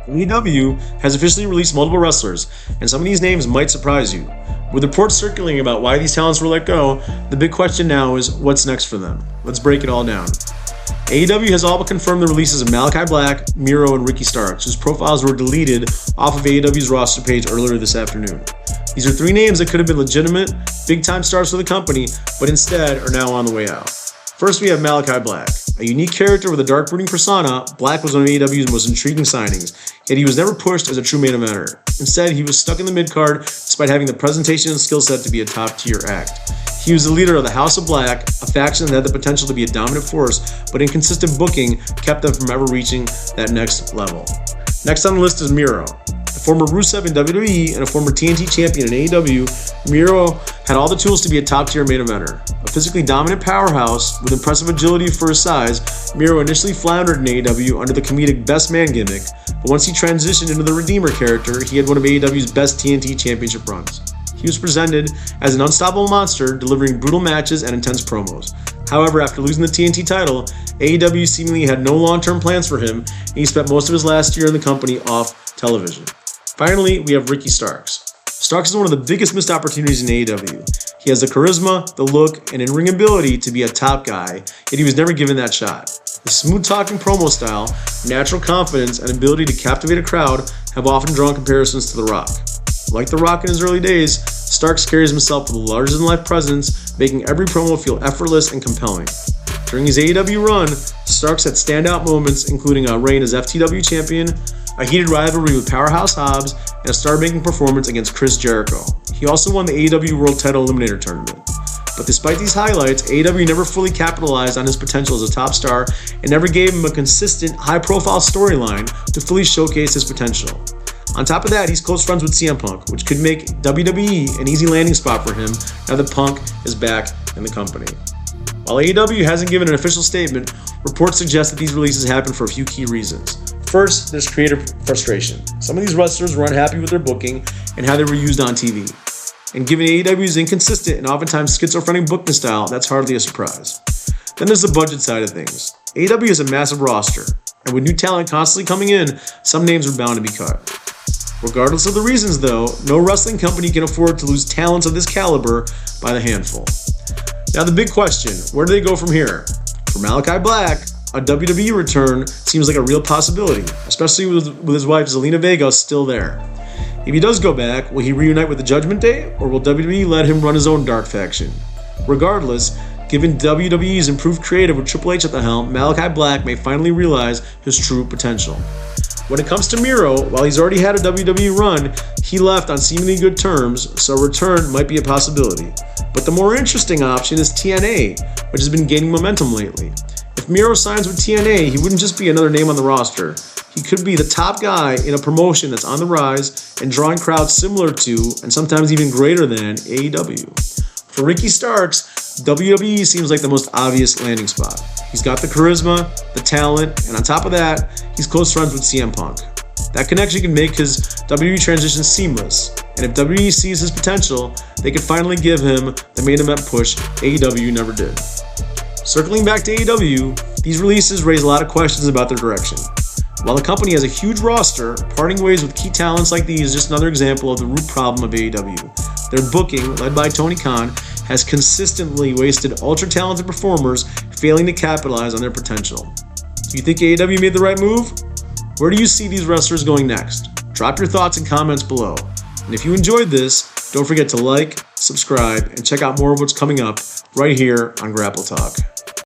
AEW has officially released multiple wrestlers, and some of these names might surprise you. With reports circulating about why these talents were let go, the big question now is what's next for them. Let's break it all down. AEW has all but confirmed the releases of Malachi Black, Miro, and Ricky Starks, whose profiles were deleted off of AEW's roster page earlier this afternoon. These are three names that could have been legitimate, big-time stars for the company, but instead are now on the way out. First, we have Malachi Black. A unique character with a dark brooding persona, Black was one of AEW's most intriguing signings, yet he was never pushed as a true main eventer. Instead, he was stuck in the mid-card despite having the presentation and skill set to be a top-tier act. He was the leader of the House of Black, a faction that had the potential to be a dominant force, but inconsistent booking kept them from ever reaching that next level. Next on the list is Miro. A former Rusev in WWE and a former TNT champion in AEW, Miro had all the tools to be a top-tier main eventer. A physically dominant powerhouse with impressive agility for his size, Miro initially floundered in AEW under the comedic best man gimmick, but once he transitioned into the Redeemer character, he had one of AEW's best TNT championship runs. He was presented as an unstoppable monster, delivering brutal matches and intense promos. However, after losing the TNT title, AEW seemingly had no long-term plans for him, and he spent most of his last year in the company off television. Finally, we have Ricky Starks. Starks is one of the biggest missed opportunities in AEW. He has the charisma, the look, and in-ring ability to be a top guy, yet he was never given that shot. His smooth-talking promo style, natural confidence, and ability to captivate a crowd have often drawn comparisons to The Rock. Like The Rock in his early days, Starks carries himself with a larger-than-life presence, making every promo feel effortless and compelling. During his AEW run, Starks had standout moments, including a reign as FTW champion, a heated rivalry with Powerhouse Hobbs, and a star-making performance against Chris Jericho. He also won the AEW World Title Eliminator Tournament. But despite these highlights, AEW never fully capitalized on his potential as a top star and never gave him a consistent, high-profile storyline to fully showcase his potential. On top of that, he's close friends with CM Punk, which could make WWE an easy landing spot for him now that Punk is back in the company. While AEW hasn't given an official statement, reports suggest that these releases happen for a few key reasons. First, there's creative frustration. Some of these wrestlers were unhappy with their booking and how they were used on TV. And given AEW's inconsistent and oftentimes schizophrenic booking style, that's hardly a surprise. Then there's the budget side of things. AEW is a massive roster, and with new talent constantly coming in, some names are bound to be cut. Regardless of the reasons though, no wrestling company can afford to lose talents of this caliber by the handful. Now the big question, where do they go from here? For Malachi Black, a WWE return seems like a real possibility, especially with his wife Zelina Vega still there. If he does go back, will he reunite with the Judgment Day, or will WWE let him run his own dark faction? Regardless, given WWE's improved creative with Triple H at the helm, Malachi Black may finally realize his true potential. When it comes to Miro, while he's already had a WWE run, he left on seemingly good terms, so a return might be a possibility. But the more interesting option is TNA, which has been gaining momentum lately. If Miro signs with TNA, he wouldn't just be another name on the roster. He could be the top guy in a promotion that's on the rise and drawing crowds similar to, and sometimes even greater than, AEW. For Ricky Starks, WWE seems like the most obvious landing spot. He's got the charisma, the talent, and on top of that, he's close friends with CM Punk. That connection can make his WWE transition seamless, and if WWE sees his potential, they could finally give him the main event push AEW never did. Circling back to AEW, these releases raise a lot of questions about their direction. While the company has a huge roster, parting ways with key talents like these is just another example of the root problem of AEW. Their booking, led by Tony Khan, has consistently wasted ultra-talented performers, failing to capitalize on their potential. Do you think AEW made the right move? Where do you see these wrestlers going next? Drop your thoughts and comments below. And if you enjoyed this, don't forget to like, subscribe, and check out more of what's coming up right here on Grapple Talk.